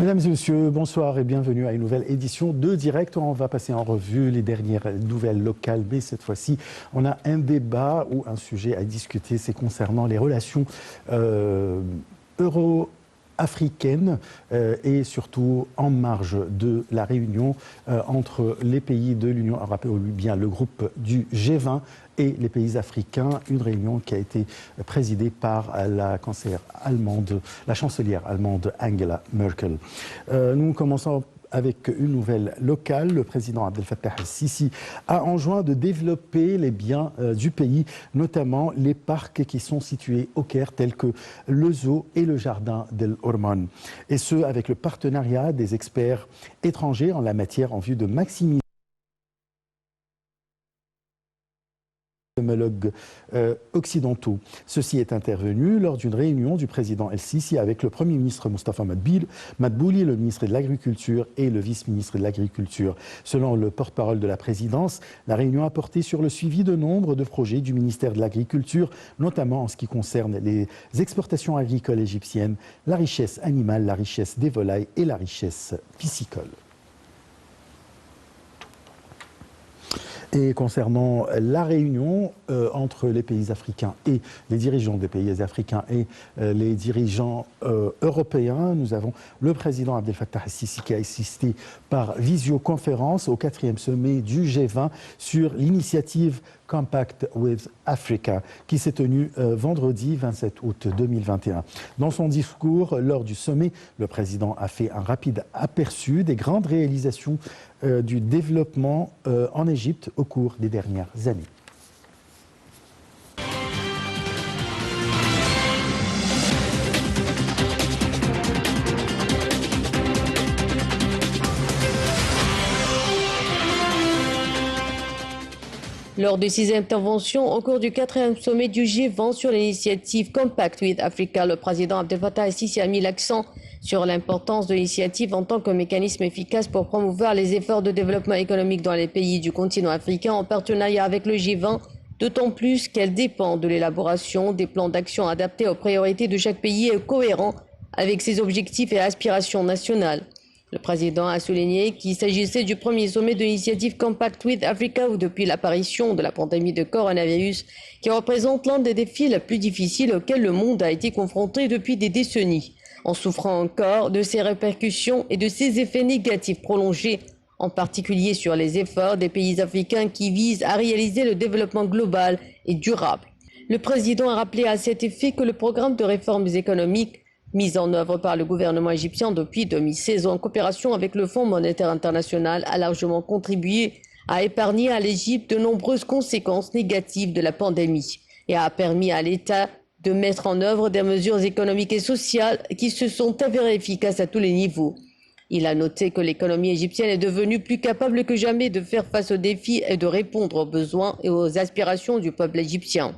Mesdames et messieurs, bonsoir et bienvenue à une nouvelle édition de Direct. On va passer en revue les dernières nouvelles locales, mais cette fois-ci, on a un débat ou un sujet à discuter. C'est concernant les relations euro-africaines et surtout en marge de la réunion entre les pays de l'Union européenne, ou bien le groupe du G20 et les pays africains, une réunion qui a été présidée par la chancelière allemande Angela Merkel. Nous commençons avec une nouvelle locale. Le président Abdel Fattah el-Sisi a enjoint de développer les biens du pays, notamment les parcs qui sont situés au Caire, tels que le zoo et le jardin d'El Orman. Et ce, avec le partenariat des experts étrangers en la matière en vue de maximiser homologues occidentaux. Ceci est intervenu lors d'une réunion du président El-Sisi avec le Premier ministre Moustapha Madbouli, le ministre de l'Agriculture et le vice-ministre de l'Agriculture. Selon le porte-parole de la présidence, la réunion a porté sur le suivi de nombre de projets du ministère de l'Agriculture, notamment en ce qui concerne les exportations agricoles égyptiennes, la richesse animale, la richesse des volailles et la richesse piscicole. Et concernant la réunion entre les pays africains et les dirigeants des pays africains et les dirigeants européens, nous avons le président Abdel Fattah el-Sisi qui a assisté par visioconférence au 4e sommet du G20 sur l'initiative Compact with Africa, qui s'est tenue vendredi 27 août 2021. Dans son discours lors du sommet, le président a fait un rapide aperçu des grandes réalisations du développement en Égypte au cours des dernières années. Lors de ses interventions au cours du 4e sommet du G20 sur l'initiative Compact with Africa, le président Abdel Fattah el-Sisi a mis l'accent sur l'importance de l'initiative en tant que mécanisme efficace pour promouvoir les efforts de développement économique dans les pays du continent africain en partenariat avec le G20, d'autant plus qu'elle dépend de l'élaboration des plans d'action adaptés aux priorités de chaque pays et cohérents avec ses objectifs et aspirations nationales. Le président a souligné qu'il s'agissait du premier sommet de l'initiative Compact with Africa depuis l'apparition de la pandémie de coronavirus, qui représente l'un des défis les plus difficiles auxquels le monde a été confronté depuis des décennies, en souffrant encore de ses répercussions et de ses effets négatifs prolongés, en particulier sur les efforts des pays africains qui visent à réaliser le développement global et durable. Le président a rappelé à cet effet que le programme de réformes économiques mise en œuvre par le gouvernement égyptien depuis 2016 en coopération avec le Fonds monétaire international a largement contribué à épargner à l'Égypte de nombreuses conséquences négatives de la pandémie et a permis à l'État de mettre en œuvre des mesures économiques et sociales qui se sont avérées efficaces à tous les niveaux. Il a noté que l'économie égyptienne est devenue plus capable que jamais de faire face aux défis et de répondre aux besoins et aux aspirations du peuple égyptien.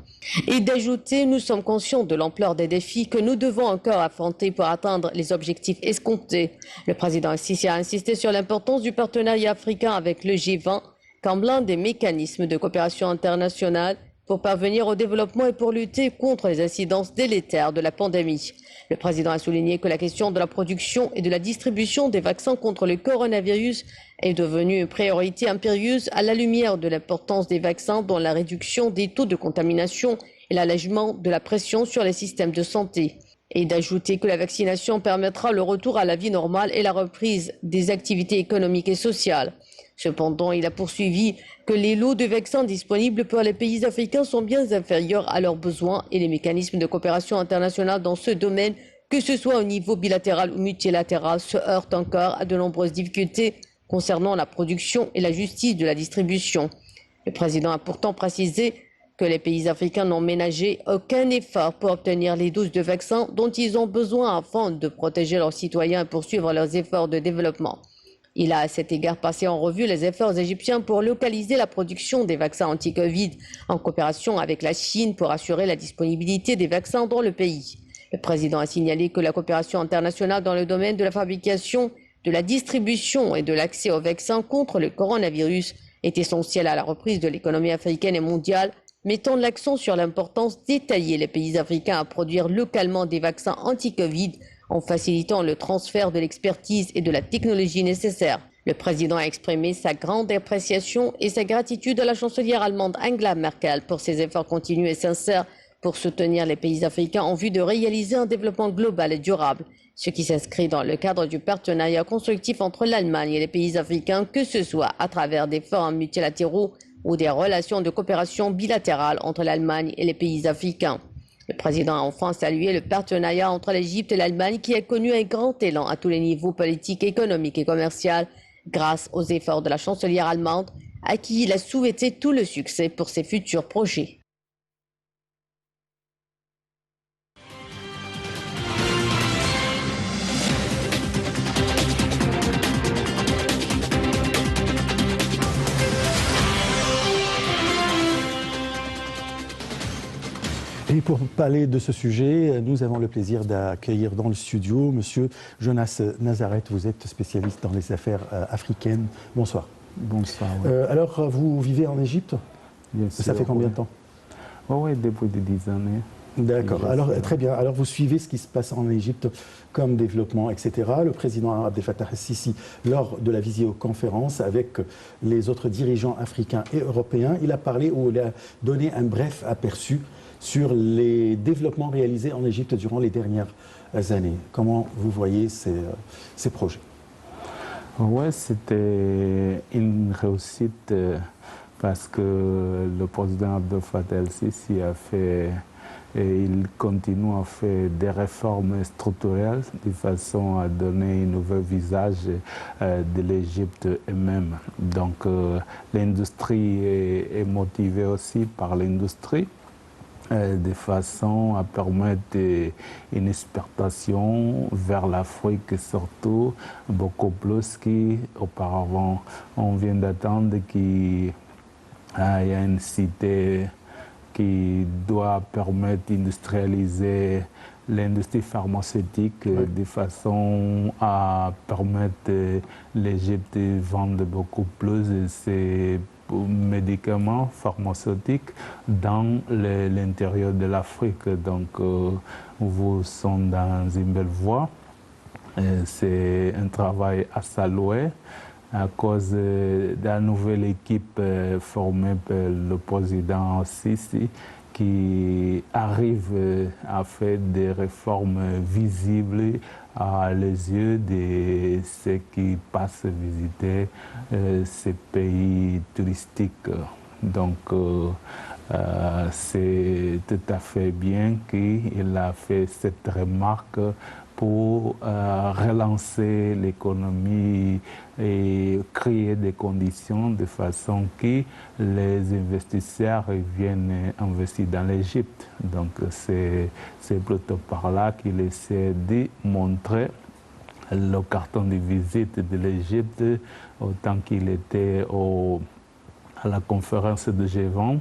Et d'ajouter, nous sommes conscients de l'ampleur des défis que nous devons encore affronter pour atteindre les objectifs escomptés. Le président el-Sisi a insisté sur l'importance du partenariat africain avec le G20 comme l'un des mécanismes de coopération internationale pour parvenir au développement et pour lutter contre les incidences délétères de la pandémie. Le président a souligné que la question de la production et de la distribution des vaccins contre le coronavirus est devenue une priorité impérieuse à la lumière de l'importance des vaccins dans la réduction des taux de contamination et l'allègement de la pression sur les systèmes de santé. Et d'ajouter que la vaccination permettra le retour à la vie normale et la reprise des activités économiques et sociales. Cependant, il a poursuivi que les lots de vaccins disponibles pour les pays africains sont bien inférieurs à leurs besoins et les mécanismes de coopération internationale dans ce domaine, que ce soit au niveau bilatéral ou multilatéral, se heurtent encore à de nombreuses difficultés concernant la production et la justice de la distribution. Le président a pourtant précisé que les pays africains n'ont ménagé aucun effort pour obtenir les doses de vaccins dont ils ont besoin afin de protéger leurs citoyens et poursuivre leurs efforts de développement. Il a à cet égard passé en revue les efforts égyptiens pour localiser la production des vaccins anti-Covid en coopération avec la Chine pour assurer la disponibilité des vaccins dans le pays. Le président a signalé que la coopération internationale dans le domaine de la fabrication, de la distribution et de l'accès aux vaccins contre le coronavirus est essentielle à la reprise de l'économie africaine et mondiale, mettant l'accent sur l'importance d'étayer les pays africains à produire localement des vaccins anti-Covid en facilitant le transfert de l'expertise et de la technologie nécessaires. Le président a exprimé sa grande appréciation et sa gratitude à la chancelière allemande Angela Merkel pour ses efforts continus et sincères pour soutenir les pays africains en vue de réaliser un développement global et durable, ce qui s'inscrit dans le cadre du partenariat constructif entre l'Allemagne et les pays africains, que ce soit à travers des forums multilatéraux ou des relations de coopération bilatérale entre l'Allemagne et les pays africains. Le président a enfin salué le partenariat entre l'Égypte et l'Allemagne qui a connu un grand élan à tous les niveaux politiques, économiques et commerciaux grâce aux efforts de la chancelière allemande à qui il a souhaité tout le succès pour ses futurs projets. Et pour parler de ce sujet, nous avons le plaisir d'accueillir dans le studio Monsieur Jonas Nazareth. Vous êtes spécialiste dans les affaires africaines. Bonsoir. Bonsoir. Oui. Alors, vous vivez en Égypte? Bien Ça sûr, fait combien de temps? Oui, depuis 10 années. D'accord. Alors, très bien. Alors, vous suivez ce qui se passe en Égypte comme développement, etc. Le président Abdel Fattah el-Sisi, lors de la visioconférence avec les autres dirigeants africains et européens, il a parlé ou il a donné un bref aperçu sur les développements réalisés en Égypte durant les dernières années. Comment vous voyez ces projets? Oui, c'était une réussite parce que le président Abdel Fattah el-Sisi a fait et il continue à faire des réformes structurelles de façon à donner un nouveau visage de l'Égypte elle-même. Donc l'industrie est motivée aussi par l'industrie, de façon à permettre une exportation vers l'Afrique, surtout beaucoup plus qu'auparavant. On vient d'attendre qu'il y ait une cité qui doit permettre d'industrialiser l'industrie pharmaceutique de façon à permettre l'Égypte de vendre beaucoup plus de ses médicaments pharmaceutiques dans l'intérieur de l'Afrique. Donc, vous sommes dans une belle voie. C'est un travail à saluer à cause de la nouvelle équipe formée par le président Sisi qui arrive à faire des réformes visibles à les yeux de ceux qui passent visiter ces pays touristiques. Donc, c'est tout à fait bien qu'il a fait cette remarque pour relancer l'économie et créer des conditions de façon que les investisseurs viennent investir dans l'Égypte. Donc c'est plutôt par là qu'il essaie de montrer le carton de visite de l'Égypte autant qu'il était à la conférence de G20.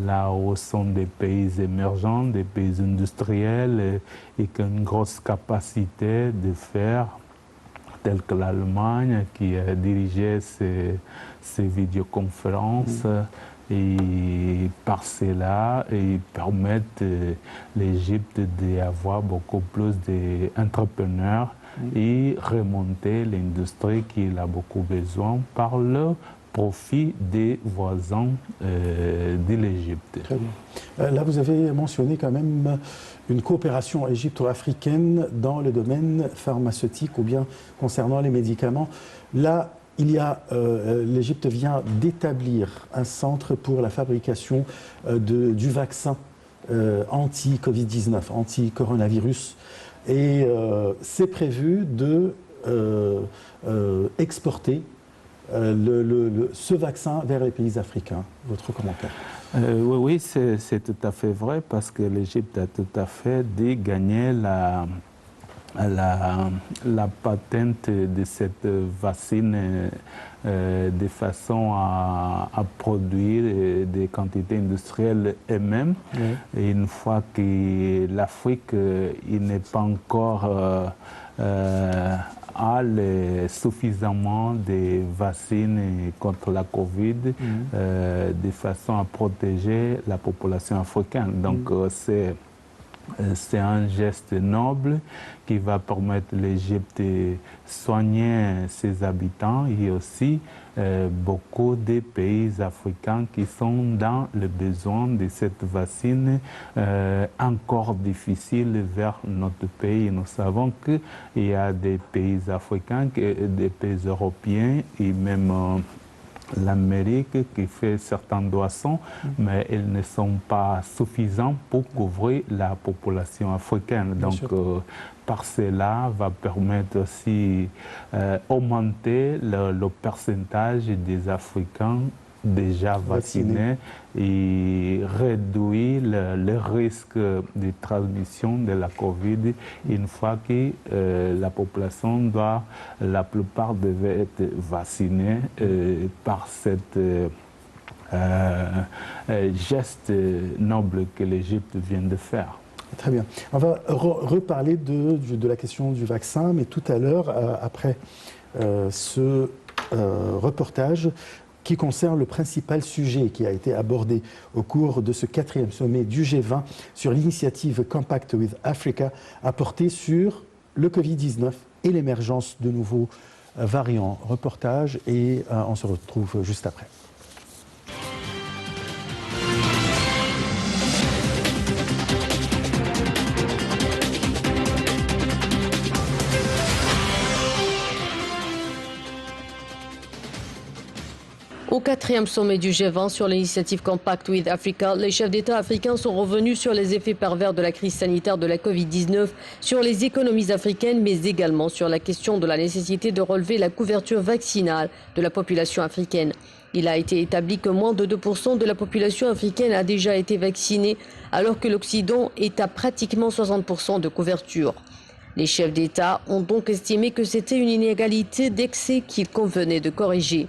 Là où sont des pays émergents, des pays industriels et qui ont une grosse capacité de faire, telle que l'Allemagne qui a dirigé ces vidéoconférences. Et par cela, ils permettent l'Égypte d'avoir beaucoup plus d'entrepreneurs et remonter l'industrie qu'il a beaucoup besoin par le profit des voisins de l'Égypte. Très bien. Là, vous avez mentionné quand même une coopération égypto-africaine dans le domaine pharmaceutique ou bien concernant les médicaments. Là, l'Égypte vient d'établir un centre pour la fabrication du vaccin anti-Covid-19, anti-coronavirus. Et c'est prévu de exporter ce vaccin vers les pays africains. Votre commentaire? Oui, c'est tout à fait vrai parce que l'Égypte a tout à fait gagné la patente de cette vaccine de façon à produire des quantités industrielles elles-mêmes. Oui. Et une fois que l'Afrique n'est pas encore a suffisamment de vaccins contre la Covid de façon à protéger la population africaine. Donc c'est C'est un geste noble qui va permettre l'Égypte de soigner ses habitants et aussi beaucoup de pays africains qui sont dans le besoin de cette vaccine encore difficile vers notre pays. Nous savons qu'il y a des pays africains, des pays européens et même l'Amérique qui fait certains doissons, mais ils ne sont pas suffisants pour couvrir la population africaine. Donc, par cela, va permettre aussi augmenter le pourcentage des Africains déjà vaccinés et réduire le risque de transmission de la Covid une fois que la population la plupart devait être vaccinée par cette geste noble que l'Égypte vient de faire. Très bien. On va reparler de la question du vaccin, mais tout à l'heure, après ce reportage qui concerne le principal sujet qui a été abordé au cours de ce 4e sommet du G20 sur l'initiative Compact with Africa, a porté sur le Covid-19 et l'émergence de nouveaux variants. Reportage et on se retrouve juste après. Au 4e sommet du G20 sur l'initiative Compact with Africa, les chefs d'État africains sont revenus sur les effets pervers de la crise sanitaire de la Covid-19 sur les économies africaines, mais également sur la question de la nécessité de relever la couverture vaccinale de la population africaine. Il a été établi que moins de 2% de la population africaine a déjà été vaccinée, alors que l'Occident est à pratiquement 60% de couverture. Les chefs d'État ont donc estimé que c'était une inégalité d'excès qu'il convenait de corriger.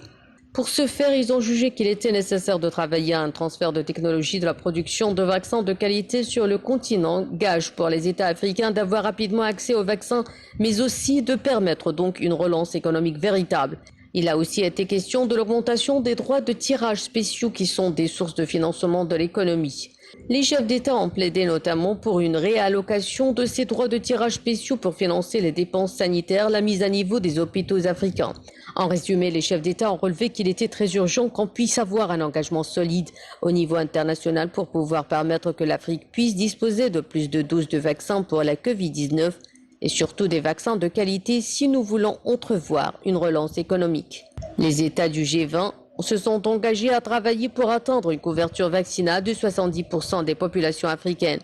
Pour ce faire, ils ont jugé qu'il était nécessaire de travailler à un transfert de technologie de la production de vaccins de qualité sur le continent, gage pour les États africains d'avoir rapidement accès aux vaccins, mais aussi de permettre donc une relance économique véritable. Il a aussi été question de l'augmentation des droits de tirage spéciaux qui sont des sources de financement de l'économie. Les chefs d'État ont plaidé notamment pour une réallocation de ces droits de tirage spéciaux pour financer les dépenses sanitaires, la mise à niveau des hôpitaux africains. En résumé, les chefs d'État ont relevé qu'il était très urgent qu'on puisse avoir un engagement solide au niveau international pour pouvoir permettre que l'Afrique puisse disposer de plus de doses de vaccins pour la Covid-19 et surtout des vaccins de qualité si nous voulons entrevoir une relance économique. Les États du G20 se sont engagés à travailler pour atteindre une couverture vaccinale de 70% des populations africaines.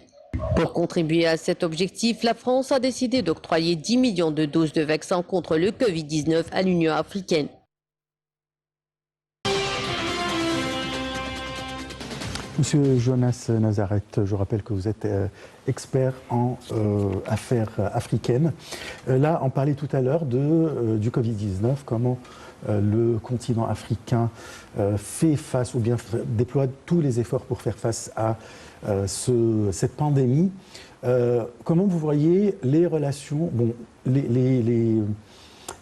Pour contribuer à cet objectif, la France a décidé d'octroyer 10 millions de doses de vaccins contre le Covid-19 à l'Union africaine. Monsieur Jonas Nazareth, je rappelle que vous êtes expert en affaires africaines. Là, on parlait tout à l'heure du Covid-19, comment le continent africain fait face ou bien déploie tous les efforts pour faire face à cette pandémie. Comment vous voyez les relations, les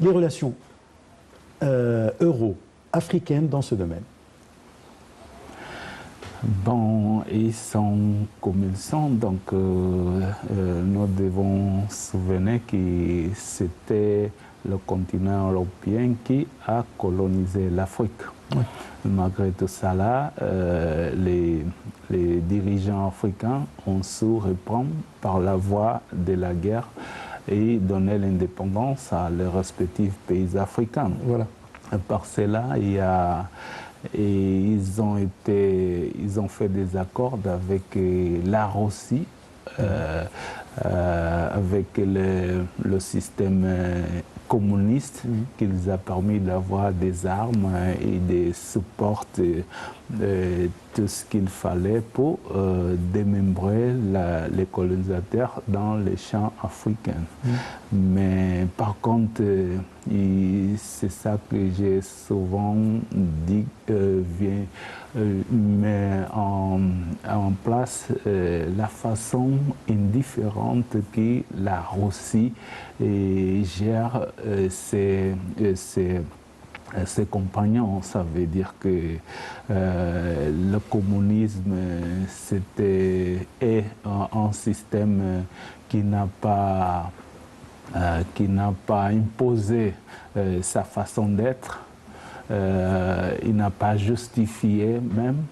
relations euro-africaines dans ce domaine? Bon, ils sont comme ils sont, donc nous devons se souvenir que c'était le continent européen qui a colonisé l'Afrique. Oui. Malgré tout ça, là, les dirigeants africains ont su répondre par la voie de la guerre et donner l'indépendance à leurs respectifs pays africains. Voilà. Par cela, il y a... Et ils ont fait des accords avec la Russie, avec le système communiste qui les a permis d'avoir des armes et de supporter tout ce qu'il fallait pour démembrer les colonisateurs dans les champs africains. Mais par contre, c'est ça que j'ai souvent dit, met en place la façon indifférente que ses compagnons. Ça veut dire que le communisme est un système qui n'a pas imposé sa façon d'être, il n'a pas justifié même.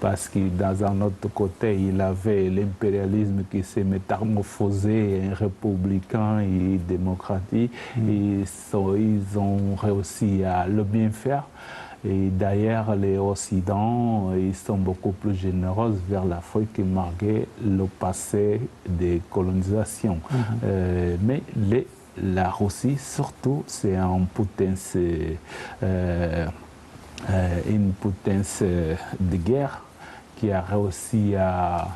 Parce que dans un autre côté, il avait l'impérialisme qui s'est métamorphosé en républicain et démocratique. Et ils ont réussi à le bien faire. Et d'ailleurs, les Occidents, ils sont beaucoup plus généreux vers l'Afrique malgré le passé des colonisations. Mais la Russie, surtout, c'est une potence de guerre qui a réussi à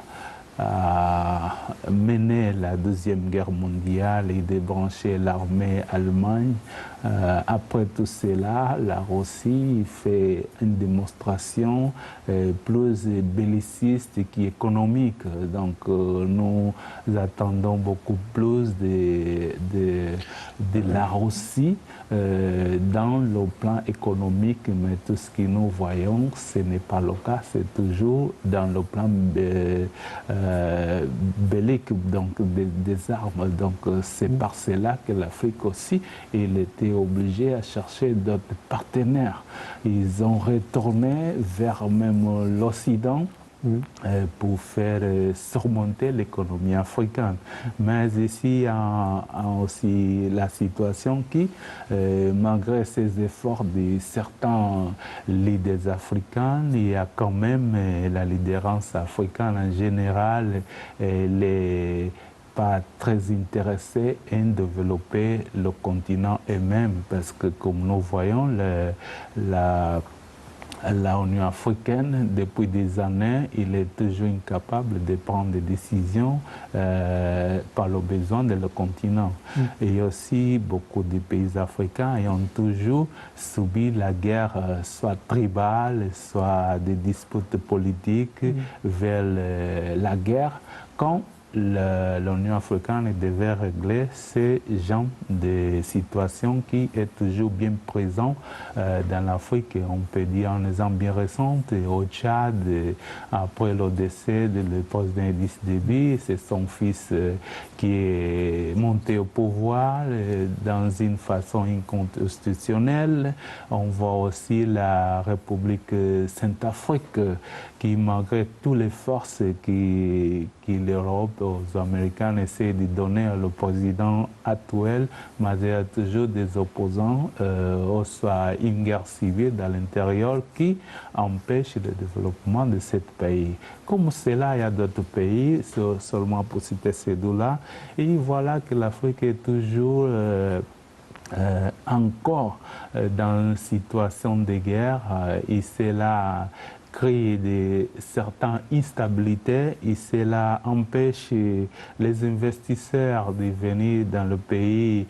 mener la Deuxième Guerre mondiale et débrancher l'armée allemande. Après tout cela, la Russie fait une démonstration plus belliciste qu'économique. Donc nous attendons beaucoup plus de la Russie dans le plan économique, mais tout ce que nous voyons, ce n'est pas le cas, c'est toujours dans le plan bellique, donc des armes. Donc c'est par cela que l'Afrique aussi, il était obligé à chercher d'autres partenaires. Ils ont retourné vers même l'Occident pour faire surmonter l'économie africaine. Mais ici, il y a aussi la situation qui, malgré ces efforts de certains leaders africains, il y a quand même la leaderance africaine en général, les pas très intéressés à développer le continent eux-mêmes, parce que comme nous voyons, la Union africaine, depuis des années, il est toujours incapable de prendre des décisions par le besoin de le continent. Et aussi, beaucoup de pays africains ont toujours subi la guerre, soit tribale, soit des disputes politiques vers la guerre, quand l'Union africaine devait régler ces genres de situations qui est toujours bien présent dans l'Afrique. On peut dire un exemple bien récent, au Tchad, après le décès du président Idriss Déby, c'est son fils qui est monté au pouvoir dans une façon inconstitutionnelle. On voit aussi la République Centrafrique qui, malgré toutes les forces qui l'Europe, aux Américains essaient de donner au président actuel, mais il y a toujours des opposants, soit une guerre civile à l'intérieur qui empêche le développement de ce pays. Comme cela, il y a d'autres pays, seulement pour citer ces deux-là, et voilà que l'Afrique est toujours encore dans une situation de guerre, et c'est là crée certaines instabilités et cela empêche les investisseurs de venir dans le pays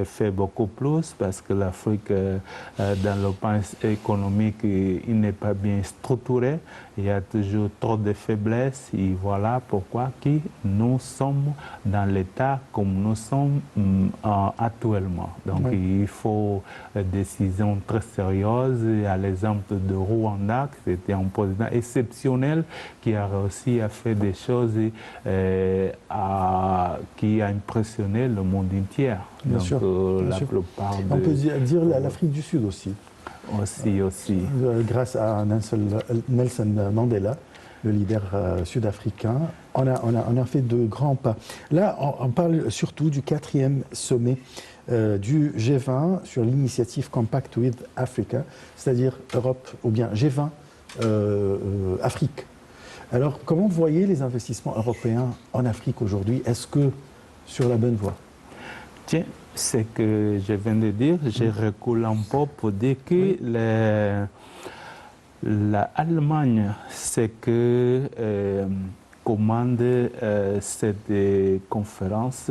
fait beaucoup plus parce que l'Afrique, dans le plan économique, il n'est pas bien structuré. Il y a toujours trop de faiblesses et voilà pourquoi nous sommes dans l'état comme nous sommes actuellement. Donc il faut des décisions très sérieuses. À l'exemple de Rwanda, c'était un président exceptionnel qui a réussi à faire des choses qui a impressionné le monde entier. Bien sûr, la plupart on peut dire l'Afrique du Sud aussi. Aussi. Grâce à Nelson Mandela, le leader sud-africain, on a fait de grands pas. Là, on parle surtout du 4e sommet du G20 sur l'initiative Compact with Africa, c'est-à-dire Europe ou bien G20 Afrique. Alors, comment vous voyez les investissements européens en Afrique aujourd'hui? Est-ce que sur la bonne voie? Tiens, ce que je viens de dire, je recule un peu pour dire que l'Allemagne, c'est que commande cette conférence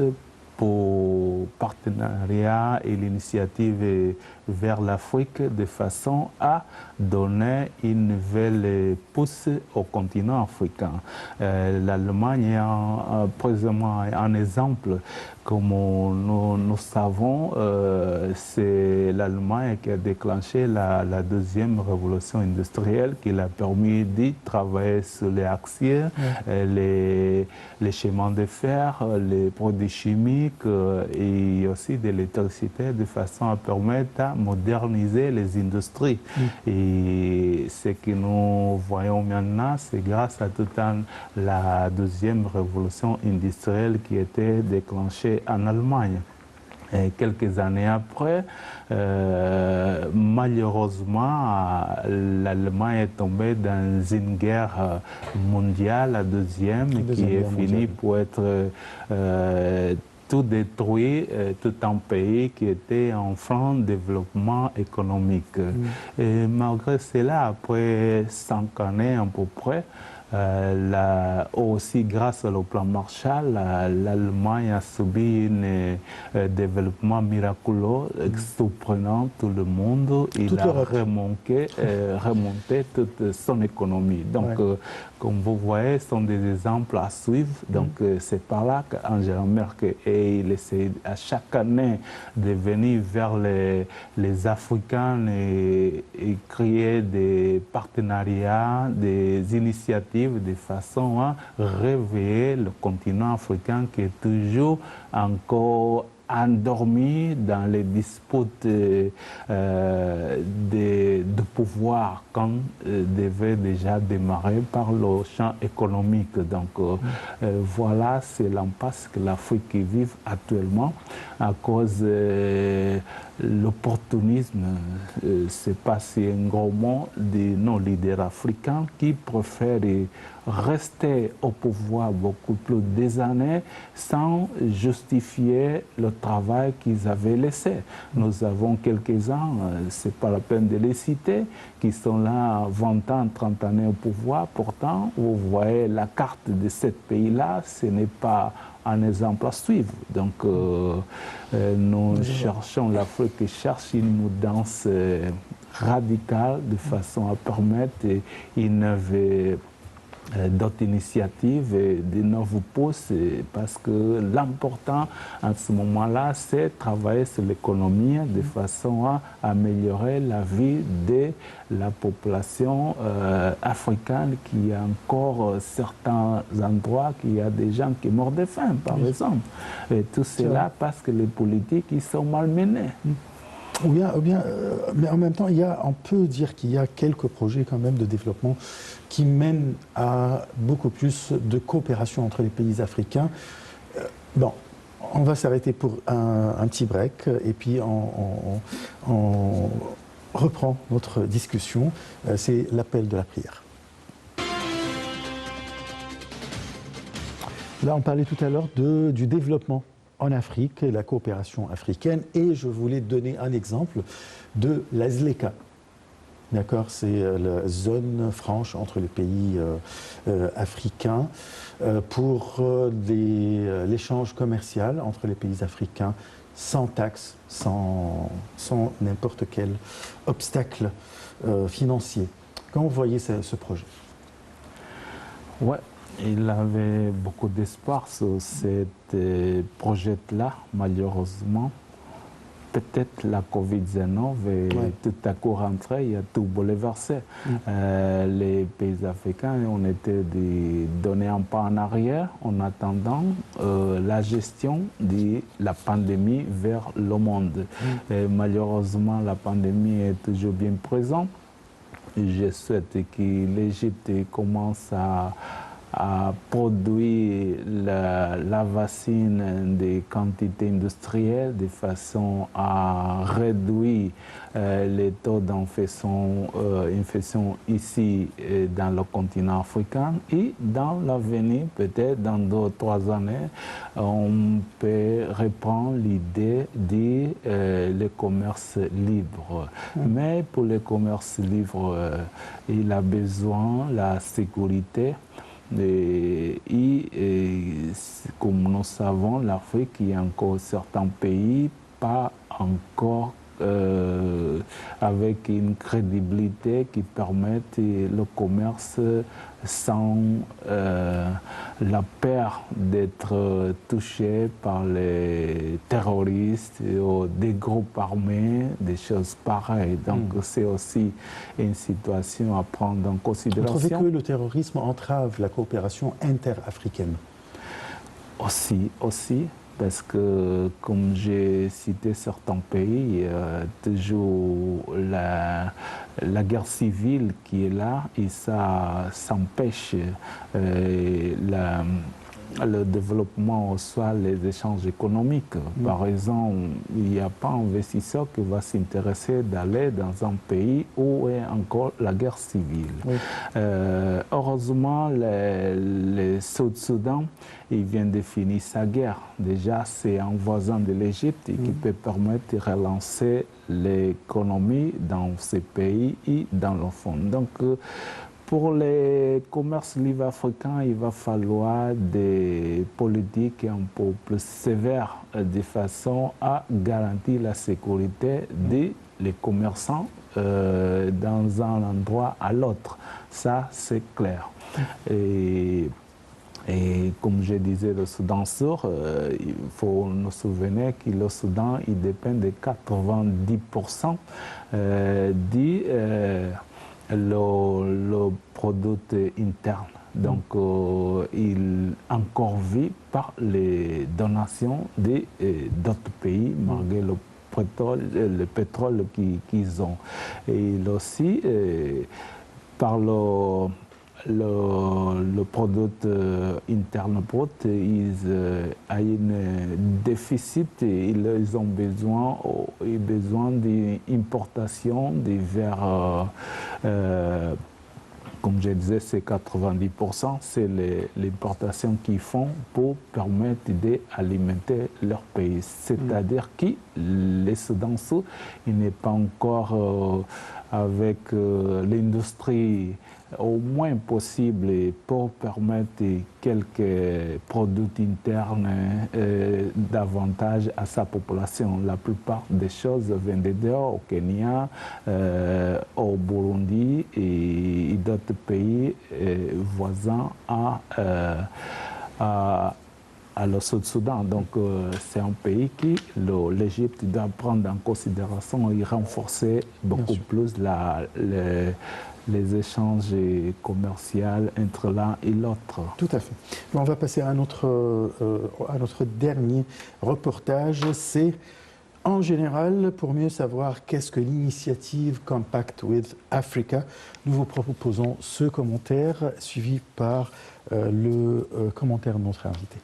pour partenariat et l'initiative vers l'Afrique de façon à donner une nouvelle pousse au continent africain. L'Allemagne est présentement un exemple. Comme nous savons, c'est l'Allemagne qui a déclenché la deuxième révolution industrielle qui l'a permis de travailler sur les aciers, les chemins de fer, les produits chimiques et aussi de l'électricité de façon à permettre à moderniser les industries. Et ce que nous voyons maintenant, c'est grâce à toute la deuxième révolution industrielle qui était déclenchée en Allemagne. Et quelques années après, malheureusement, l'Allemagne est tombée dans une guerre mondiale, la deuxième qui est finie pour être tout détruit, tout un pays qui était en franc développement économique. Et malgré cela, après 5 années à peu près, aussi grâce au plan Marshall, l'Allemagne a subi un développement miraculeux, surprenant tout le monde. Il a remonté toute son économie. Donc, comme vous voyez, ce sont des exemples à suivre. Donc, c'est par là qu'Angela Merkel essaie à chaque année de venir vers les Africains et créer des partenariats, des initiatives de façon à réveiller le continent africain qui est toujours encore endormi dans les disputes de pouvoir quand devait déjà démarrer par le champ économique. Donc voilà, c'est l'impasse que l'Afrique vit actuellement à cause de l'opportunisme. C'est passé un gros mot de nos leaders africains qui préfèrent rester au pouvoir beaucoup plus des années sans justifier le travail qu'ils avaient laissé. Nous avons quelques-uns, c'est pas la peine de les citer, qui sont là 20 ans, 30 années au pouvoir. Pourtant, vous voyez la carte de ce pays-là, ce n'est pas un exemple à suivre. Donc, nous cherchons, l'Afrique cherche une mouvance radicale de façon à permettre d'innover d'autres initiatives, de nouveaux postes, parce que l'important à ce moment-là, c'est travailler sur l'économie de façon à améliorer la vie de la population africaine, qui a encore certains endroits, qui a des gens qui meurent de faim, par exemple. Et tout cela parce que les politiques, ils sont malmenés. Ou bien, mais en même temps, on peut dire qu'il y a quelques projets quand même de développement qui mènent à beaucoup plus de coopération entre les pays africains. Bon, on va s'arrêter pour un petit break et puis on reprend notre discussion. C'est l'appel de la prière. Là, on parlait tout à l'heure du développement en Afrique, la coopération africaine, et je voulais donner un exemple de la ZLECA. D'accord, c'est la zone franche entre les pays africains pour l'échange commercial entre les pays africains sans taxes, sans n'importe quel obstacle financier. Comment vous voyez ce projet? Ouais. Il avait beaucoup d'espoir sur ce projet-là, malheureusement. Peut-être la Covid-19 est tout à coup rentrée, il a tout bouleversé. Les pays africains ont été donnés un pas en arrière en attendant la gestion de la pandémie vers le monde. Et malheureusement, la pandémie est toujours bien présente. Je souhaite que l'Égypte commence à produire la vaccine des quantités industrielles de façon à réduire les taux d'infection ici dans le continent africain, et dans l'avenir, peut-être dans 2 ou 3 années, on peut reprendre l'idée du le commerce libre. Mais pour le commerce libre, il a besoin de la sécurité Comme nous savons, l'Afrique, il y a encore certains pays pas encore avec une crédibilité qui permette le commerce sans la peur d'être touché par les terroristes ou des groupes armés, des choses pareilles. Donc c'est aussi une situation à prendre en considération. Vous trouvez que le terrorisme entrave la coopération interafricaine? Aussi. Parce que, comme j'ai cité certains pays, toujours la guerre civile qui est là et ça s'empêche le développement, soit les échanges économiques. Par exemple, il n'y a pas un investisseur qui va s'intéresser d'aller dans un pays où est encore la guerre civile. Oui. Heureusement, le Sud-Soudan, il vient de finir sa guerre. Déjà, c'est un voisin de l'Égypte qui peut permettre de relancer l'économie dans ces pays et dans le fond. Donc, pour les commerces livres africains, il va falloir des politiques un peu plus sévères de façon à garantir la sécurité des commerçants dans un endroit à l'autre. Ça, c'est clair. Et comme je disais, le Soudan Sud, il faut nous souvenir que le Soudan, il dépend de 90% le produit interne. Donc, il encore vit par les donations d'autres pays, malgré le pétrole qu'ils ont. Et il aussi, par le produit interne brut, ils ont un déficit et ils ont besoin d'importation vers, comme je disais, c'est 90%, c'est l'importation qu'ils font pour permettre d'alimenter leur pays. C'est-à-dire que les Soudan Sud, il n'est pas encore avec l'industrie au moins possible pour permettre quelques produits internes davantage à sa population. La plupart des choses viennent de dehors, au Kenya, au Burundi et d'autres pays voisins à le Sud-Soudan. Donc, c'est un pays qui l'Égypte doit prendre en considération et renforcer beaucoup plus les échanges commerciaux entre l'un et l'autre. Tout à fait. On va passer à notre dernier reportage. C'est en général, pour mieux savoir qu'est-ce que l'initiative Compact with Africa, nous vous proposons ce commentaire suivi par le commentaire de notre invité.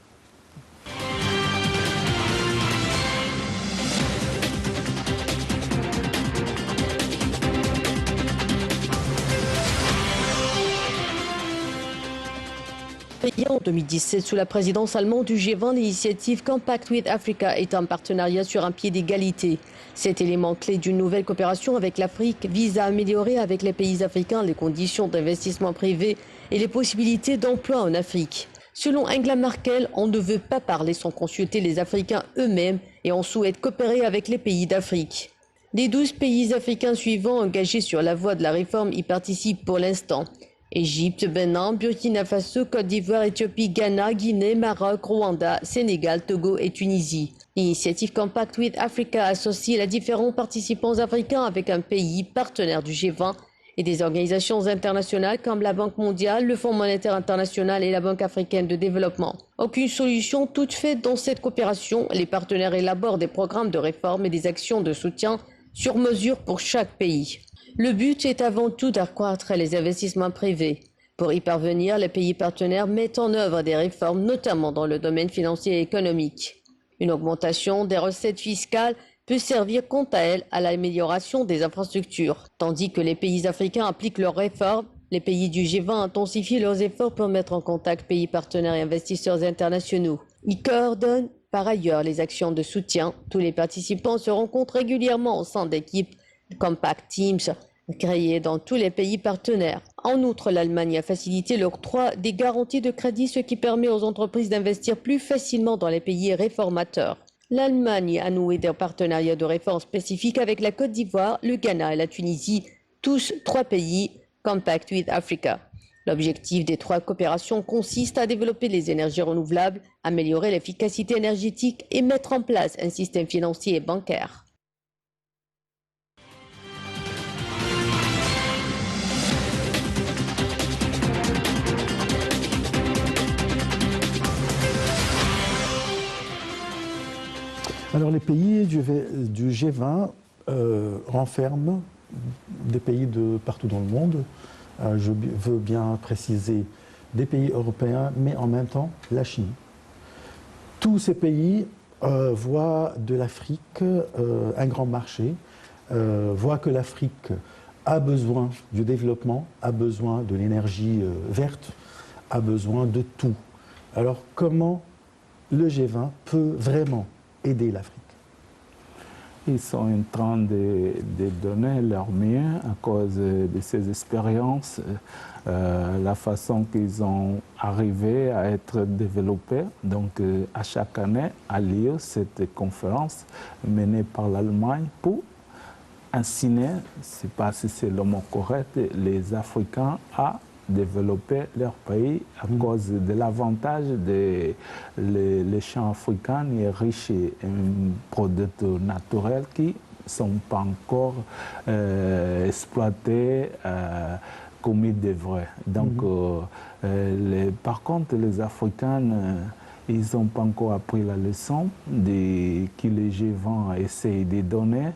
En 2017, sous la présidence allemande du G20, l'initiative Compact with Africa est un partenariat sur un pied d'égalité. Cet élément clé d'une nouvelle coopération avec l'Afrique vise à améliorer avec les pays africains les conditions d'investissement privé et les possibilités d'emploi en Afrique. Selon Angela Merkel, on ne veut pas parler sans consulter les Africains eux-mêmes et on souhaite coopérer avec les pays d'Afrique. Les 12 pays africains suivants engagés sur la voie de la réforme y participent pour l'instant. Égypte, Bénin, Burkina Faso, Côte d'Ivoire, Éthiopie, Ghana, Guinée, Maroc, Rwanda, Sénégal, Togo et Tunisie. L'initiative Compact with Africa associe les différents participants africains avec un pays partenaire du G20 et des organisations internationales comme la Banque mondiale, le Fonds monétaire international et la Banque africaine de développement. Aucune solution toute faite dans cette coopération, les partenaires élaborent des programmes de réforme et des actions de soutien sur mesure pour chaque pays. Le but est avant tout d'accroître les investissements privés. Pour y parvenir, les pays partenaires mettent en œuvre des réformes, notamment dans le domaine financier et économique. Une augmentation des recettes fiscales peut servir quant à elle à l'amélioration des infrastructures. Tandis que les pays africains appliquent leurs réformes, les pays du G20 intensifient leurs efforts pour mettre en contact pays partenaires et investisseurs internationaux. Ils coordonnent par ailleurs les actions de soutien. Tous les participants se rencontrent régulièrement au sein d'équipes Compact Teams créés dans tous les pays partenaires. En outre, l'Allemagne a facilité l'octroi des garanties de crédit, ce qui permet aux entreprises d'investir plus facilement dans les pays réformateurs. L'Allemagne a noué des partenariats de réforme spécifiques avec la Côte d'Ivoire, le Ghana et la Tunisie, tous 3 pays Compact with Africa. L'objectif des 3 coopérations consiste à développer les énergies renouvelables, améliorer l'efficacité énergétique et mettre en place un système financier et bancaire. Alors les pays du G20 renferment des pays de partout dans le monde. Je veux bien préciser des pays européens, mais en même temps la Chine. Tous ces pays voient de l'Afrique un grand marché, voient que l'Afrique a besoin du développement, a besoin de l'énergie verte, a besoin de tout. Alors comment le G20 peut vraiment aider l'Afrique? Ils sont en train de donner leur mieux à cause de ces expériences, la façon qu'ils ont arrivé à être développés. Donc à chaque année a lieu cette conférence menée par l'Allemagne pour enseigner, je ne sais pas si c'est le mot correct, les Africains à développer leur pays à cause de l'avantage des les champs africains est riche en produits naturels qui ne sont pas encore exploités comme ils devraient. Donc, par contre, les Africains, ils n'ont pas encore appris la leçon que les G20 essayent de donner.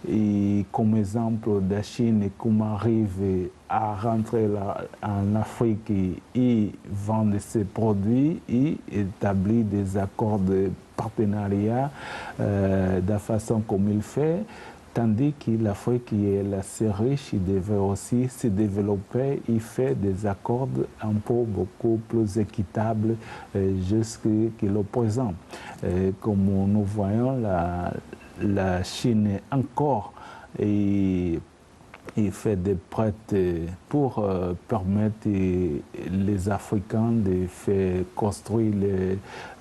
Et comme exemple de la Chine, comment arrive à rentrer en Afrique et vendre ses produits et établir des accords de partenariat de la façon comme il fait. Tandis que l'Afrique qui est assez riche, il devait aussi se développer et faire des accords un peu beaucoup plus équitables jusqu'à le présent. Comme nous voyons, la Chine encore il fait des prêts pour permettre les Africains de faire construire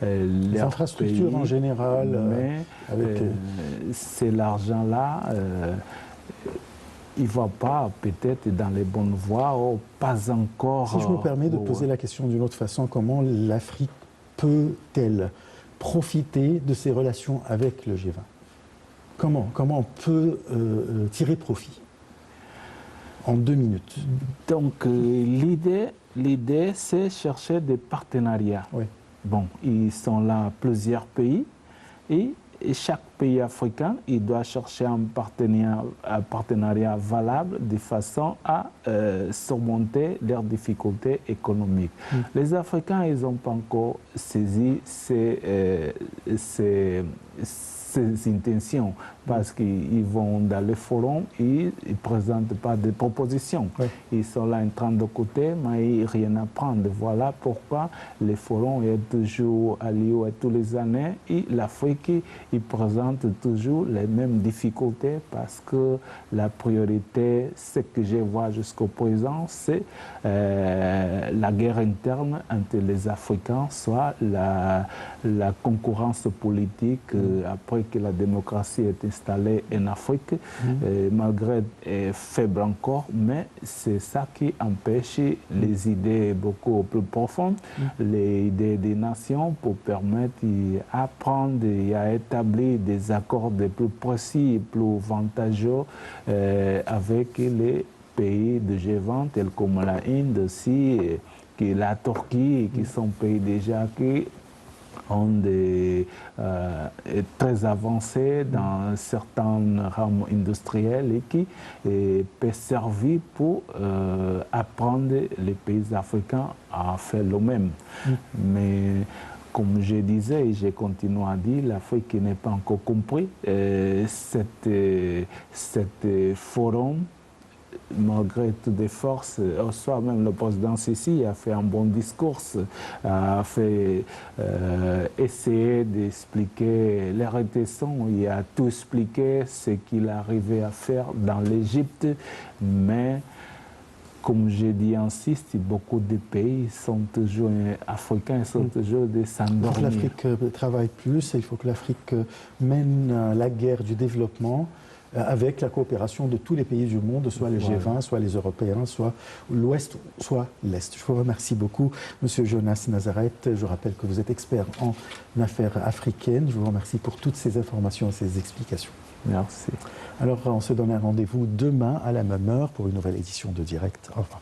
les infrastructures pays, en général. Mais c'est l'argent-là, il ne va pas peut-être dans les bonnes voies, ou pas encore. Si je me permets de poser la question d'une autre façon, comment l'Afrique peut-elle profiter de ses relations avec le G20 ? Comment on peut tirer profit? En 2 minutes. Donc l'idée c'est chercher des partenariats. Oui. Bon, ils sont là plusieurs pays et chaque pays africain il doit chercher un partenariat valable de façon à surmonter leurs difficultés économiques. Les Africains ils n'ont pas encore saisi ces intentions parce qu'ils vont dans les forums et ils ne présentent pas de propositions. Oui. Ils sont là en train de côté, mais ils rien à prendre. Voilà pourquoi les forums sont toujours à lieu tous les années et l'Afrique il présente toujours les mêmes difficultés parce que la priorité, ce que je vois jusqu'au présent, c'est la guerre interne entre les Africains, soit la concurrence politique après que la démocratie est installée en Afrique, malgré faible encore, mais c'est ça qui empêche les idées beaucoup plus profondes, les idées des nations pour permettre d'apprendre et à établir des accords de plus précis et plus avantageux avec les pays de G20 tels comme la Inde aussi, et la Turquie, qui sont pays déjà qui très avancés dans certains rames industriels et qui peut servir pour apprendre les pays africains à faire le même. Mais comme je disais et je continue à dire, l'Afrique n'est pas encore compris cet forum. Malgré toutes les forces, soit même le président Sisi a fait un bon discours, a fait essayer d'expliquer les réticents, il a tout expliqué ce qu'il arrivait à faire dans l'Égypte, mais comme je dis, insiste, beaucoup de pays sont toujours africains, sont toujours des Il faut que s'endormir. l'Afrique travaille plus et il faut que l'Afrique mène la guerre du développement avec la coopération de tous les pays du monde, soit les G20, soit les Européens, soit l'Ouest, soit l'Est. Je vous remercie beaucoup, Monsieur Jonas Nazareth. Je rappelle que vous êtes expert en affaires africaines. Je vous remercie pour toutes ces informations et ces explications. Merci. Alors, on se donne un rendez-vous demain à la même heure pour une nouvelle édition de Direct. Au revoir.